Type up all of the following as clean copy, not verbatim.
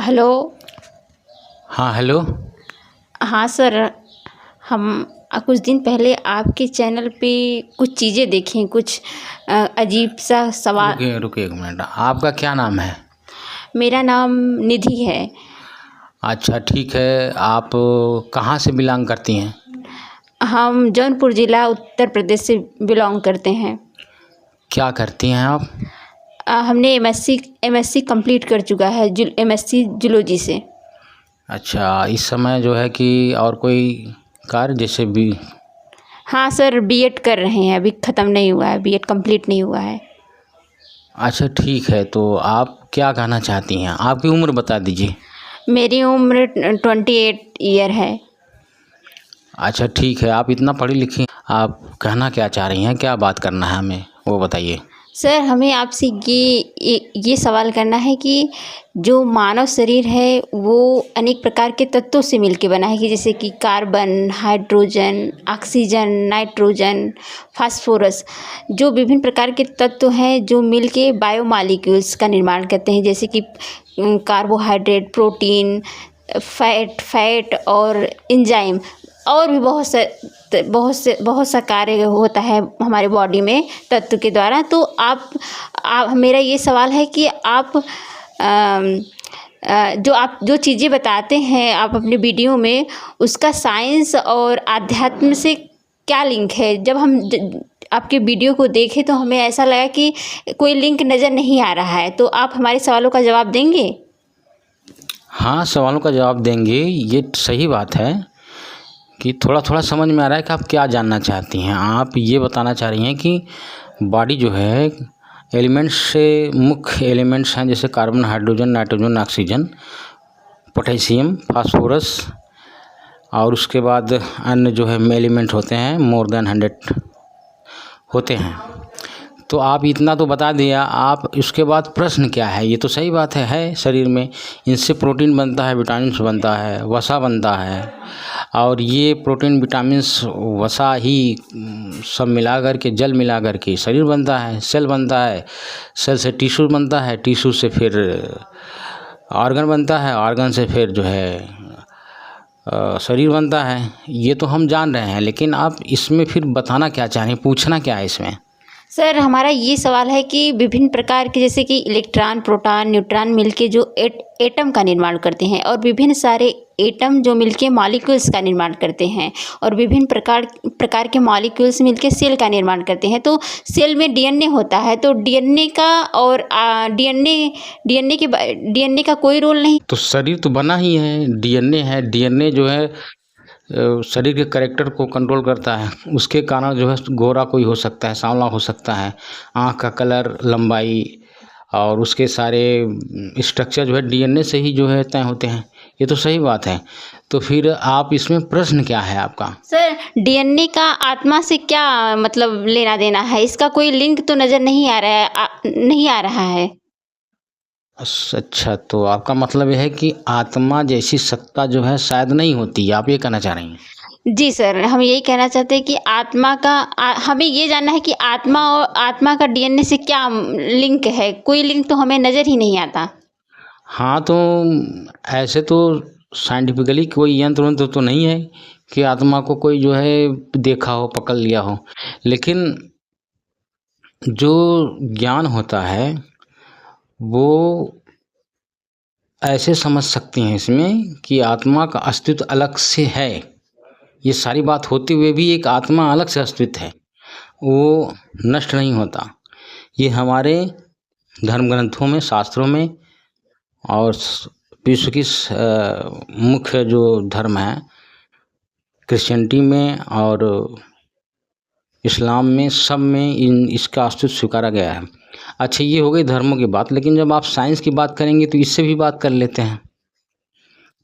Hello. हाँ hello. हाँ sir, हम कुछ दिन पहले आपके चैनल पे कुछ चीज़ें देखी, कुछ अजीब सा सवाल। रुकिए रुकिए एक मिनट, आपका क्या नाम है? मेरा नाम निधि है। अच्छा ठीक है, आप कहाँ से बिलोंग करती हैं? हम जौनपुर ज़िला उत्तर प्रदेश से बिलोंग करते हैं। क्या करती हैं आप? हमने एमएससी कंप्लीट कर चुका है, एमएससी जूलॉजी से। अच्छा, इस समय जो है कि और कोई कार्य जैसे भी? हाँ सर, बीएड कर रहे हैं, अभी ख़त्म नहीं हुआ है, बीएड कंप्लीट नहीं हुआ है। अच्छा ठीक है, तो आप क्या कहना चाहती हैं? आपकी उम्र बता दीजिए। मेरी उम्र 28 ईयर है। अच्छा ठीक है, आप इतना पढ़ी लिखी, आप कहना क्या चाह रही हैं, क्या बात करना है हमें वो बताइए। सर, हमें आपसे ये सवाल करना है कि जो मानव शरीर है वो अनेक प्रकार के तत्वों से मिलके बना है, कि जैसे कि carbon, hydrogen, oxygen, nitrogen, phosphorus, जो विभिन्न प्रकार के तत्व हैं जो मिलके बायोमॉलिक्यूल्स का निर्माण करते हैं, जैसे कि कार्बोहाइड्रेट, प्रोटीन, फैट और एंजाइम, और भी बहुत सा कार्य होता है हमारे बॉडी में तत्व के द्वारा। तो आप मेरा ये सवाल है कि आप जो चीज़ें बताते हैं आप अपने वीडियो में, उसका साइंस और आध्यात्म से क्या लिंक है? जब हम आपके वीडियो को देखें तो हमें ऐसा लगा कि कोई लिंक नज़र नहीं आ रहा है। तो आप हमारे सवालों का जवाब देंगे? हाँ, सवालों का जवाब देंगे, ये सही बात है कि थोड़ा थोड़ा समझ में आ रहा है कि आप क्या जानना चाहती हैं। आप ये बताना चाह रही हैं कि बॉडी जो है एलिमेंट्स से, मुख्य एलिमेंट्स हैं जैसे carbon, hydrogen, nitrogen, oxygen, potassium, phosphorus, और उसके बाद अन्य जो है एलिमेंट होते हैं, मोर देन 100 होते हैं। तो आप इतना तो बता दिया, आप उसके बाद प्रश्न क्या है? ये तो सही बात है शरीर में इनसे प्रोटीन बनता है, विटामिन्स बनता है, वसा बनता है, और ये प्रोटीन, विटामिन्स, वसा ही सब मिला कर के, जल मिला कर के शरीर बनता है, सेल बनता है, सेल से टिश्यू बनता है, टिश्यू से फिर ऑर्गन बनता है, ऑर्गन से फिर जो है शरीर बनता है। ये तो हम जान रहे हैं, लेकिन आप इसमें फिर बताना क्या चाह रहे हैं, पूछना क्या है इसमें? सर, हमारा ये सवाल है कि विभिन्न प्रकार के, जैसे कि इलेक्ट्रॉन, प्रोटॉन, न्यूट्रॉन मिलके जो एटम का निर्माण करते हैं, और विभिन्न सारे एटम जो मिलके मॉलिक्यूल्स का निर्माण करते हैं, और विभिन्न प्रकार के मॉलिक्यूल्स मिलके सेल का निर्माण करते हैं। तो सेल में डीएनए होता है, तो डीएनए का और डीएनए का कोई रोल नहीं? तो शरीर तो बना ही है, डीएनए है। डीएनए जो है शरीर के कैरेक्टर को कंट्रोल करता है। उसके कारण जो है गोरा कोई हो सकता है, सांवला हो सकता है, आँख का कलर, लंबाई, और उसके सारे स्ट्रक्चर जो है डीएनए से ही जो है तय होते हैं। ये तो सही बात है। तो फिर आप इसमें प्रश्न क्या है आपका? सर, डीएनए का आत्मा से क्या मतलब लेना देना है? इसका कोई लिंक तो नज़र नहीं आ रहा है, नहीं आ रहा है। अच्छा, तो आपका मतलब यह है कि आत्मा जैसी सत्ता जो है शायद नहीं होती, आप ये कहना चाह रही हैं? जी सर, हम यही कहना चाहते हैं कि आत्मा का हमें ये जानना है कि आत्मा और आत्मा का डीएनए से क्या लिंक है? कोई लिंक तो हमें नज़र ही नहीं आता। हाँ, तो ऐसे तो साइंटिफिकली कोई यंत्र वंत्र तो नहीं है कि आत्मा को कोई जो है देखा हो, पकड़ लिया हो, लेकिन जो ज्ञान होता है वो ऐसे समझ सकते हैं इसमें कि आत्मा का अस्तित्व अलग से है। ये सारी बात होते हुए भी एक आत्मा अलग से अस्तित्व है, वो नष्ट नहीं होता। ये हमारे धर्म ग्रंथों में, शास्त्रों में, और विश्व की मुख्य जो धर्म है, क्रिश्चियनिटी में और इस्लाम में, सब में इसका अस्तित्व स्वीकारा गया है। अच्छा, ये हो गई धर्मों की बात, लेकिन जब आप साइंस की बात करेंगे तो इससे भी बात कर लेते हैं,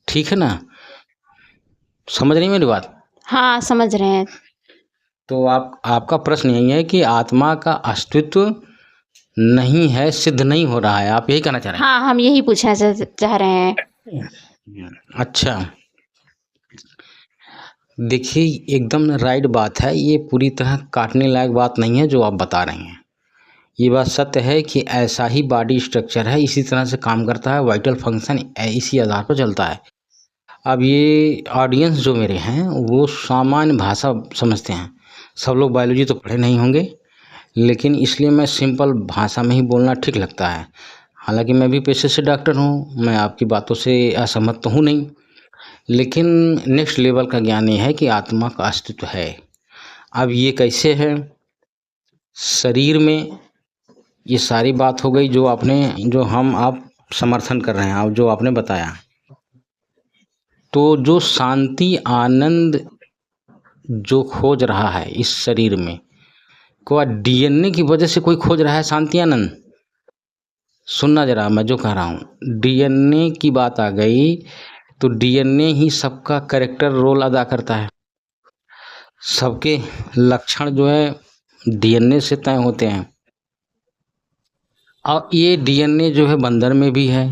ठीक है ना? समझ रही मेरी बात? हाँ, समझ रहे हैं। तो आपका प्रश्न यही है कि आत्मा का अस्तित्व नहीं है, सिद्ध नहीं हो रहा है, आप यही कहना चाह रहे हैं? हाँ, हम यही पूछना चाह रहे हैं। अच्छा, देखिए एकदम राइट बात है, ये पूरी तरह काटने लायक बात नहीं है जो आप बता रहे हैं। ये बात सत्य है कि ऐसा ही बॉडी स्ट्रक्चर है, इसी तरह से काम करता है, वाइटल फंक्शन इसी आधार पर चलता है। अब ये ऑडियंस जो मेरे हैं वो सामान्य भाषा समझते हैं, सब लोग बायोलॉजी तो पढ़े नहीं होंगे, लेकिन इसलिए मैं सिंपल भाषा में ही बोलना ठीक लगता है। हालांकि मैं भी पेशे से डॉक्टर हूँ, मैं आपकी बातों से असहमत तो हूँ नहीं, लेकिन नेक्स्ट लेवल का ज्ञान ये है कि आत्मा का अस्तित्व है। अब ये कैसे है? शरीर में ये सारी बात हो गई जो आपने, जो हम आप समर्थन कर रहे हैं, आप जो आपने बताया, तो जो शांति आनंद जो खोज रहा है इस शरीर में, क्या डीएनए की वजह से कोई खोज रहा है शांति आनंद? सुनना जरा, मैं जो कह रहा हूँ, डीएनए की बात आ गई तो डीएनए ही सबका कैरेक्टर रोल अदा करता है। सबके लक्षण जो है डीएनए से तय होते हैं, और ये डीएनए जो है बंदर में भी है,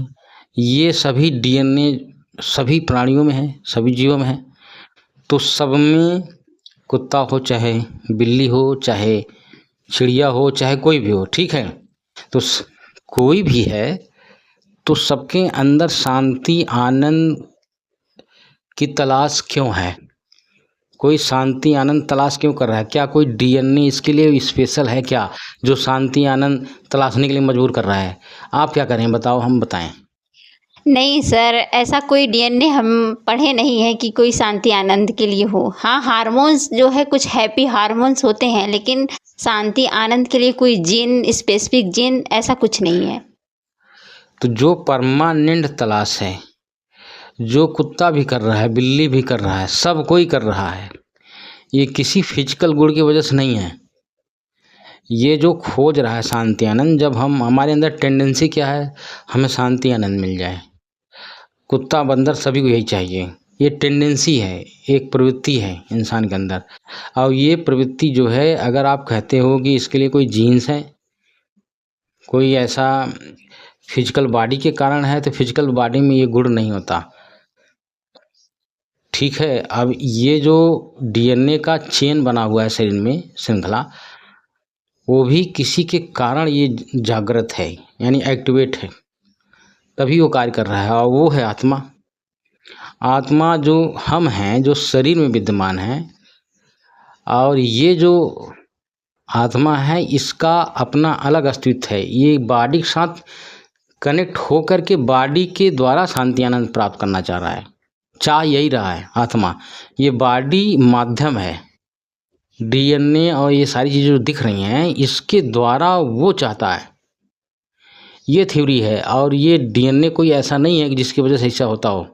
ये सभी डीएनए सभी प्राणियों में है, सभी जीवों में है। तो सब में, कुत्ता हो चाहे बिल्ली हो, चाहे चिड़िया हो, चाहे कोई भी हो, ठीक है, तो कोई भी है, तो सबके अंदर शांति आनंद की तलाश क्यों है? कोई शांति आनंद तलाश क्यों कर रहा है? क्या कोई डीएनए इसके लिए स्पेशल है क्या, जो शांति आनंद तलाशने के लिए मजबूर कर रहा है? आप क्या करें, बताओ, हम बताएं। नहीं सर, ऐसा कोई डीएनए हम पढ़े नहीं है कि कोई शांति आनंद के लिए हो। हाँ, हार्मोन्स जो है कुछ हैप्पी हार्मोन्स होते हैं, लेकिन शांति आनंद के लिए कोई जीन, स्पेसिफिक जीन ऐसा कुछ नहीं है। तो जो परमानेंट तलाश है, जो कुत्ता भी कर रहा है, बिल्ली भी कर रहा है, सब कोई कर रहा है, ये किसी फिजिकल गुण की वजह से नहीं है। ये जो खोज रहा है शांति आनंद, जब हम, हमारे अंदर टेंडेंसी क्या है, हमें शांति आनंद मिल जाए। कुत्ता बंदर सभी को यही चाहिए, ये टेंडेंसी है, एक प्रवृत्ति है इंसान के अंदर। और ये प्रवृत्ति जो है, अगर आप कहते हो कि इसके लिए कोई जीन्स है, कोई ऐसा फिजिकल बॉडी के कारण है, तो फिजिकल बॉडी में ये गुण नहीं होता, ठीक है। अब ये जो डीएनए का चेन बना हुआ है शरीर में, श्रृंखला, वो भी किसी के कारण ये जागृत है, यानी एक्टिवेट है, तभी वो कार्य कर रहा है, और वो है आत्मा। आत्मा जो हम हैं, जो शरीर में विद्यमान है, और ये जो आत्मा है, इसका अपना अलग अस्तित्व है। ये बॉडी के साथ कनेक्ट होकर के बॉडी के द्वारा शांति आनंद प्राप्त करना चाह रहा है, चाह यही रहा है आत्मा। ये बॉडी माध्यम है, डीएनए और ये सारी चीज़ें जो दिख रही हैं, इसके द्वारा वो चाहता है, ये थ्योरी है। और ये डीएनए कोई ऐसा नहीं है कि जिसकी वजह से ऐसा होता हो।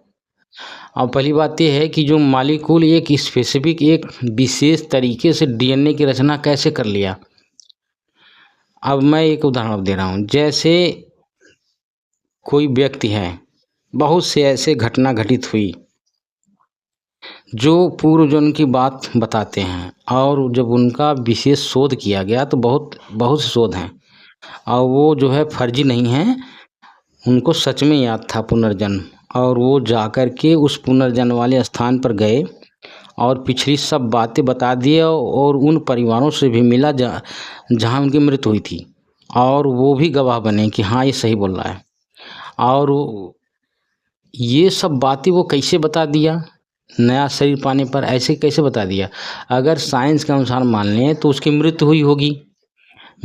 और पहली बात ये है कि जो मालिक्यूल एक स्पेसिफिक, एक विशेष तरीके से डीएनए की रचना कैसे कर लिया। अब मैं एक उदाहरण दे रहा हूँ, जैसे कोई व्यक्ति है, बहुत से ऐसे घटना घटित हुई जो पूर्व जन्म की बात बताते हैं, और जब उनका विशेष शोध किया गया तो बहुत से शोध हैं, और वो जो है फर्जी नहीं है, उनको सच में याद था पुनर्जन्म, और वो जाकर के उस पुनर्जन्म वाले स्थान पर गए और पिछली सब बातें बता दिए, और उन परिवारों से भी मिला जहाँ उनकी मृत्यु हुई थी, और वो भी गवाह बने कि हाँ ये सही बोल रहा है। और ये सब बातें वो कैसे बता दिया? नया शरीर पाने पर ऐसे कैसे बता दिया? अगर साइंस के अनुसार मान लें तो उसकी मृत्यु हुई होगी,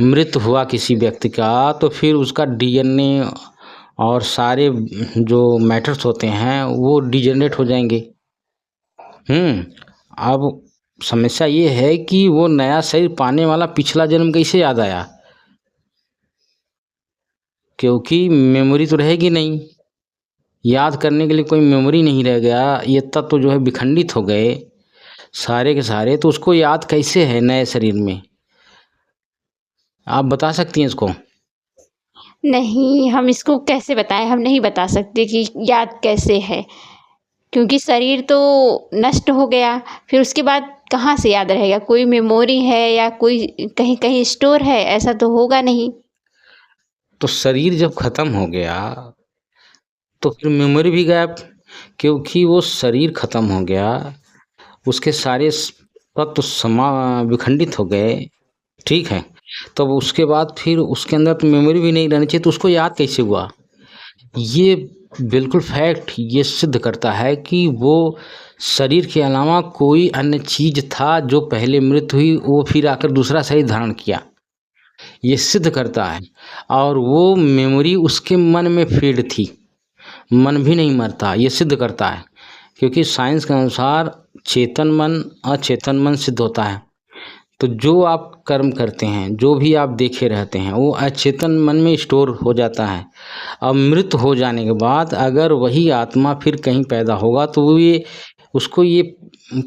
मृत्यु हुआ किसी व्यक्ति का, तो फिर उसका डीएनए और सारे जो मैटर्स होते हैं वो डिजेनरेट हो जाएंगे। अब समस्या ये है कि वो नया शरीर पाने वाला पिछला जन्म कैसे याद आया, क्योंकि मेमोरी तो रहेगी नहीं, याद करने के लिए कोई मेमोरी नहीं रह गया, ये तत्व जो है विखंडित हो गए सारे के सारे, तो उसको याद कैसे है नए शरीर में? आप बता सकती हैं इसको? नहीं, हम इसको कैसे बताएं, हम नहीं बता सकते कि याद कैसे है, क्योंकि शरीर तो नष्ट हो गया, फिर उसके बाद कहाँ से याद रहेगा? कोई मेमोरी है या कोई कहीं कहीं स्टोर है, ऐसा तो होगा नहीं। तो शरीर जब खत्म हो गया तो फिर मेमोरी भी गायब, क्योंकि वो शरीर खत्म हो गया, उसके सारे तत्व विखंडित हो गए, ठीक है। तब उसके बाद फिर उसके अंदर तो मेमोरी भी नहीं रहनी चाहिए, तो उसको याद कैसे हुआ? ये बिल्कुल फैक्ट ये सिद्ध करता है कि वो शरीर के अलावा कोई अन्य चीज़ था जो पहले मृत हुई, वो फिर आकर दूसरा शरीर धारण किया, ये सिद्ध करता है। और वो मेमोरी उसके मन में फीड थी, मन भी नहीं मरता, ये सिद्ध करता है। क्योंकि साइंस के अनुसार चेतन मन अचेतन मन सिद्ध होता है। तो जो आप कर्म करते हैं, जो भी आप देखे रहते हैं, वो अचेतन मन में स्टोर हो जाता है। अब मृत हो जाने के बाद अगर वही आत्मा फिर कहीं पैदा होगा तो वो ये उसको ये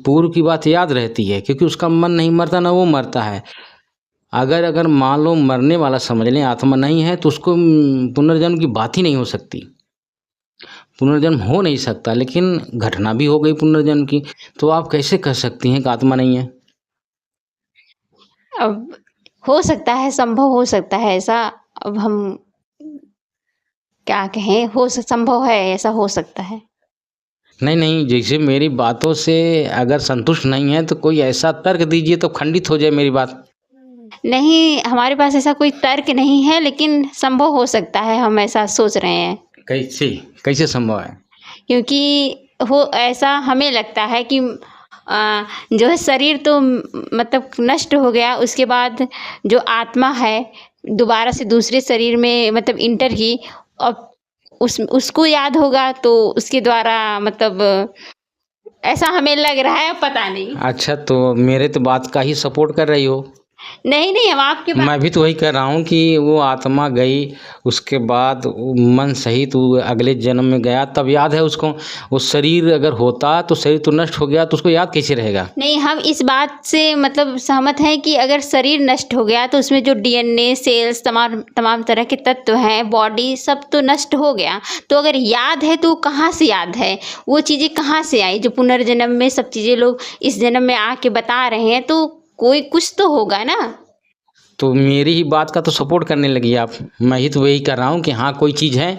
पूर्व की बात याद रहती है, क्योंकि उसका मन नहीं मरता, ना वो मरता है। अगर मान लो मरने वाला समझ लें आत्मा नहीं है, तो उसको पुनर्जन्म की बात ही नहीं हो सकती, पुनर्जन्म हो नहीं सकता। लेकिन घटना भी हो गई पुनर्जन्म की, तो आप कैसे कह सकती हैं कि आत्मा नहीं है? अब हो सकता है, संभव हो सकता है ऐसा। अब हम क्या कहें, संभव है, ऐसा हो सकता है। नहीं, जैसे मेरी बातों से अगर संतुष्ट नहीं है तो कोई ऐसा तर्क दीजिए तो खंडित हो जाए मेरी बात। नहीं, हमारे पास ऐसा कोई तर्क नहीं है, लेकिन संभव हो सकता है, हम ऐसा सोच रहे हैं। कैसे कैसे संभव है? क्योंकि ऐसा हमें लगता है कि जो है शरीर तो मतलब नष्ट हो गया, उसके बाद जो आत्मा है दोबारा से दूसरे शरीर में मतलब इंटर की, और उसको याद होगा, तो उसके द्वारा मतलब ऐसा हमें लग रहा है, पता नहीं। अच्छा, तो मेरे तो बात का ही सपोर्ट कर रही हो। नहीं, हम आपके मैं भी तो वही कह रहा हूँ कि वो आत्मा गई, उसके बाद वो मन सहित वो अगले जन्म में गया, तब याद है उसको। वो शरीर अगर होता तो शरीर तो नष्ट हो गया, तो उसको याद कैसे रहेगा? नहीं, हम इस बात से मतलब सहमत हैं कि अगर शरीर नष्ट हो गया तो उसमें जो डीएनए सेल्स तमाम तरह के तत्व हैं, बॉडी सब तो नष्ट हो गया। तो अगर याद है तो कहाँ से याद है, वो चीज़ें कहाँ से आई जो पुनर्जन्म में सब चीज़ें लोग इस जन्म में आके बता रहे हैं, तो कोई कुछ तो होगा ना। तो मेरी ही बात का तो सपोर्ट करने लगी आप। मैं ही तो वही कर रहा हूँ कि हाँ कोई चीज़ है,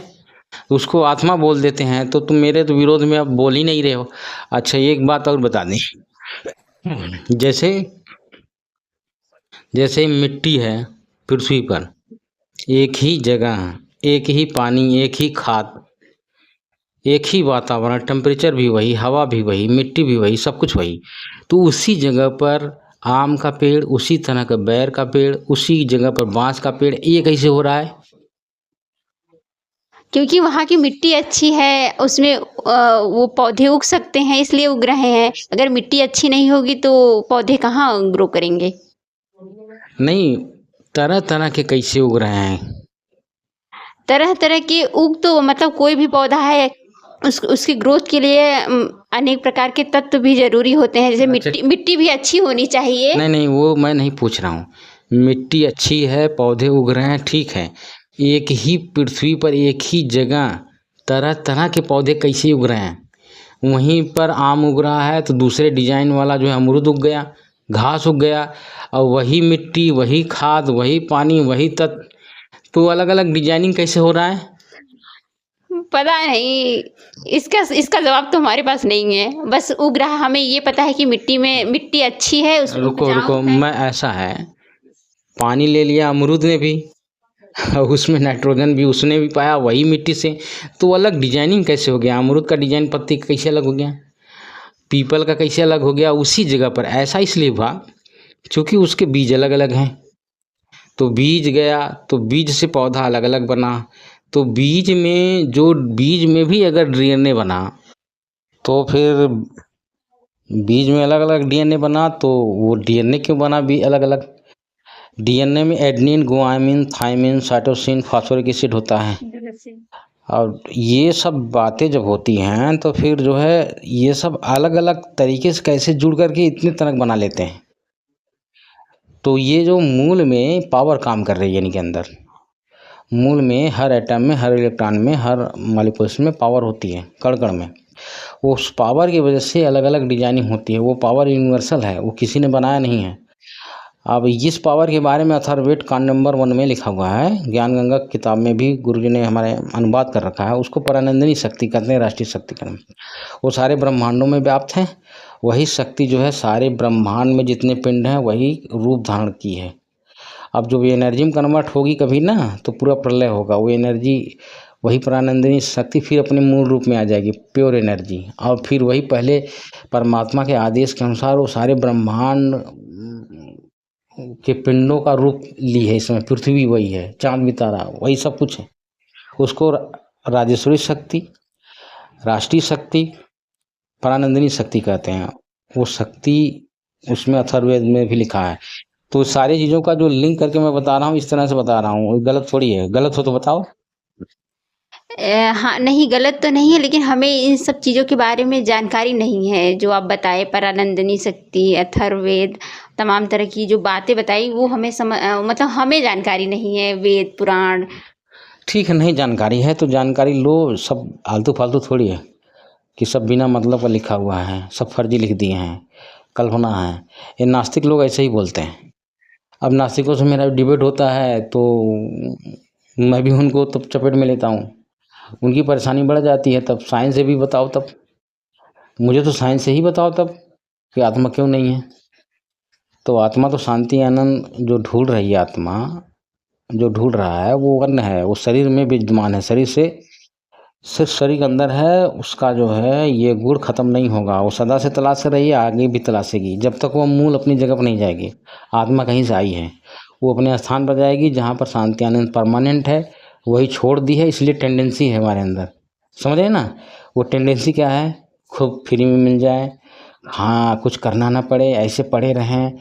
उसको आत्मा बोल देते हैं, तो तुम मेरे तो विरोध में अब बोल ही नहीं रहे हो। अच्छा, एक बात और बता दें, जैसे जैसे मिट्टी है पृथ्वी पर, एक ही जगह, एक ही पानी, एक ही खाद, एक ही वातावरण, टेम्परेचर भी वही, हवा भी वही, मिट्टी भी वही, सब कुछ वही, तो उसी जगह पर आम का पेड़, उसी तरह का बैर का पेड़, उसी जगह पर बांस का पेड़, ये कैसे हो रहा है? क्योंकि वहाँ की मिट्टी अच्छी है, उसमें वो पौधे उग सकते हैं, इसलिए उग रहे हैं। अगर मिट्टी अच्छी नहीं होगी तो पौधे कहाँ ग्रो करेंगे। नहीं, तरह तरह के कैसे उग रहे हैं? तरह तरह के उग तो मतलब कोई भी पौधा है, उसकी ग्रोथ के लिए अनेक प्रकार के तत्व भी जरूरी होते हैं। जैसे अच्छा, मिट्टी भी अच्छी होनी चाहिए। नहीं, वो मैं नहीं पूछ रहा हूँ। मिट्टी अच्छी है, पौधे उग रहे हैं, ठीक है। एक ही पृथ्वी पर एक ही जगह तरह तरह के पौधे कैसे उग रहे हैं? वहीं पर आम उग रहा है तो दूसरे डिजाइन वाला जो है अमरूद उग गया, घास उग गया, और वही मिट्टी, वही खाद, वही पानी, वही तत्व, तो अलग अलग डिजाइनिंग कैसे हो रहा है? पता नहीं, इसका जवाब तो हमारे पास नहीं है। बस उग रहा, हमें ये पता है कि मिट्टी अच्छी है, उसमें रुको उपजाऊ रुको, है। मैं ऐसा है, पानी ले लिया अमरूद ने भी, और उसमें नाइट्रोजन भी उसने भी पाया वही मिट्टी से, तो अलग डिजाइनिंग कैसे हो गया? अमरूद का डिजाइन पत्ती का कैसे अलग हो गया? पीपल का कैसे अलग हो गया? उसी जगह पर ऐसा इसलिए हुआ क्योंकि उसके बीज अलग अलग हैं। तो बीज गया तो बीज से पौधा अलग अलग बना, तो बीज में भी अगर डीएनए बना, तो फिर बीज में अलग अलग डीएनए बना, तो वो डीएनए क्यों बना भी अलग अलग? डीएनए में adenine, guanine, thymine, cytosine, phosphoric acid होता है। और ये सब बातें जब होती हैं तो फिर जो है ये सब अलग अलग तरीके से कैसे जुड़ करके इतने तरह बना लेते हैं। तो ये जो मूल में पावर काम कर रही है, यानी कि अंदर मूल में हर एटम में, हर इलेक्ट्रॉन में, हर मॉलिक्यूल्स में पावर होती है, कण कण में। उस पावर की वजह से अलग अलग डिजाइनिंग होती है। वो पावर यूनिवर्सल है, वो किसी ने बनाया नहीं है। अब इस पावर के बारे में अथर्ववेद कांड नंबर 1 में लिखा हुआ है, ज्ञान गंगा किताब में भी गुरुजी ने हमारे अनुवाद कर रखा है। उसको परानंदिनी शक्ति कहते हैं, राष्ट्रीय शक्तिकरण। वो सारे ब्रह्मांडों में व्याप्त है। वही शक्ति जो है सारे ब्रह्मांड में जितने पिंड हैं वही रूप धारण की है। अब जब ये एनर्जी में कन्वर्ट होगी कभी ना तो पूरा प्रलय होगा, वो एनर्जी वही प्राणनंदिनी शक्ति फिर अपने मूल रूप में आ जाएगी, प्योर एनर्जी। और फिर वही पहले परमात्मा के आदेश के अनुसार वो सारे ब्रह्मांड के पिंडों का रूप ली है। इसमें पृथ्वी वही है, चांद भी तारा वही सब कुछ है। उसको राजेश्वरी शक्ति, राष्ट्रीय शक्ति, प्राणनंदिनी शक्ति कहते हैं। वो शक्ति उसमें अथर्ववेद में भी लिखा है। तो सारी चीज़ों का जो लिंक करके मैं बता रहा हूँ, इस तरह से बता रहा हूँ, गलत थोड़ी है। गलत हो तो बताओ। हाँ, नहीं गलत तो नहीं है, लेकिन हमें इन सब चीज़ों के बारे में जानकारी नहीं है जो आप बताए, परानंदिनी शक्ति, अथर्ववेद, तमाम तरह की जो बातें बताई वो हमें मतलब हमें जानकारी नहीं है, वेद पुराण। ठीक है, नहीं जानकारी है तो जानकारी लो, सब आलतू फालतू थोड़ी है कि सब बिना मतलब का लिखा हुआ है, सब फर्जी लिख दिए हैं, कल होना है। ये नास्तिक लोग ऐसे ही बोलते हैं। अब नास्तिकों से मेरा डिबेट होता है तो मैं भी उनको तब चपेट में लेता हूँ, उनकी परेशानी बढ़ जाती है। तब साइंस से भी बताओ, तब मुझे तो साइंस से ही बताओ तब कि आत्मा क्यों नहीं है। तो आत्मा तो शांति आनंद जो ढूंढ रही है, आत्मा जो ढूंढ रहा है वो अन्न है, वो शरीर में विद्यमान है, शरीर से सिर्फ शरीर के अंदर है। उसका जो है ये गुण खत्म नहीं होगा, वो सदा से तलाश कर रही है, आगे भी तलाशेगी जब तक वो मूल अपनी जगह पर नहीं जाएगी। आत्मा कहीं से आई है, वो अपने स्थान पर जाएगी जहाँ पर शांति आनंद परमानेंट है, वही छोड़ दी है। इसलिए टेंडेंसी है हमारे अंदर, समझ रहे ना। वो टेंडेंसी क्या है, खूब फ्री में मिल जाए, हाँ कुछ करना ना पड़े, ऐसे पड़े रहें,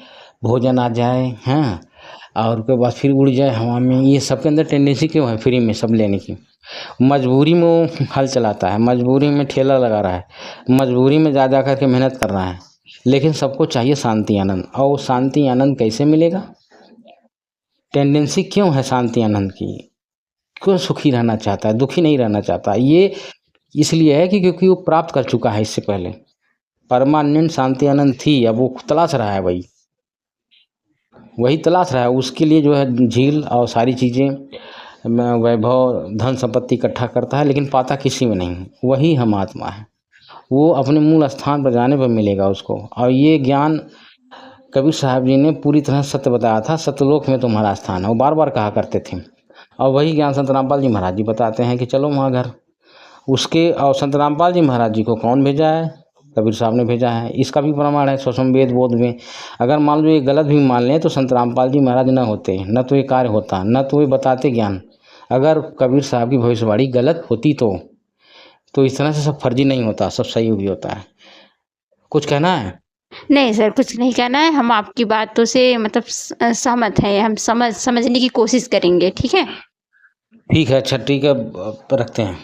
भोजन आ जाए, हाँ, और उसके बाद फिर उड़ जाए हवा में। ये सबके अंदर टेंडेंसी क्यों है फ्री में सब लेने की? मजबूरी में वो हल चलाता है, मजबूरी में ठेला लगा रहा है, मजबूरी में जा कर के मेहनत कर रहा है। लेकिन सबको चाहिए शांति आनंद, और शांति आनंद कैसे मिलेगा? टेंडेंसी क्यों है शांति आनंद की? क्यों सुखी रहना चाहता है, दुखी नहीं रहना चाहता? ये इसलिए है कि क्योंकि वो प्राप्त कर चुका है इससे पहले, परमानेंट शांति आनंद थी, अब वो तलाश रहा है, वही तलाश रहा है। उसके लिए जो है झील और सारी चीज़ें, वैभव, धन संपत्ति इकट्ठा करता है, लेकिन पाता किसी में नहीं। वही हम आत्मा है, वो अपने मूल स्थान पर जाने पर मिलेगा उसको। और ये ज्ञान कबीर साहब जी ने पूरी तरह सत्य बताया था। सत्यलोक में तुम्हारा स्थान है, वो बार बार कहा करते थे। और वही ज्ञान संत रामपाल जी महाराज जी बताते हैं कि चलो वहाँ घर उसके। और संत रामपाल जी महाराज जी को कौन भेजा है? कबीर साहब ने भेजा है। इसका भी प्रमाण है स्वसंवेद बोध में। अगर मान लो ये गलत भी मान लें तो संत रामपाल जी महाराज न होते, न तो ये कार्य होता, न तो ये बताते ज्ञान। अगर कबीर साहब की भविष्यवाणी गलत होती तो इस तरह से सब फर्जी नहीं होता, सब सही भी होता है। कुछ कहना है? नहीं सर, कुछ नहीं कहना है। हम आपकी बातों से मतलब सहमत हैं, हम समझने की कोशिश करेंगे। ठीक है, ठीक है, अच्छा ठीक है, रखते हैं।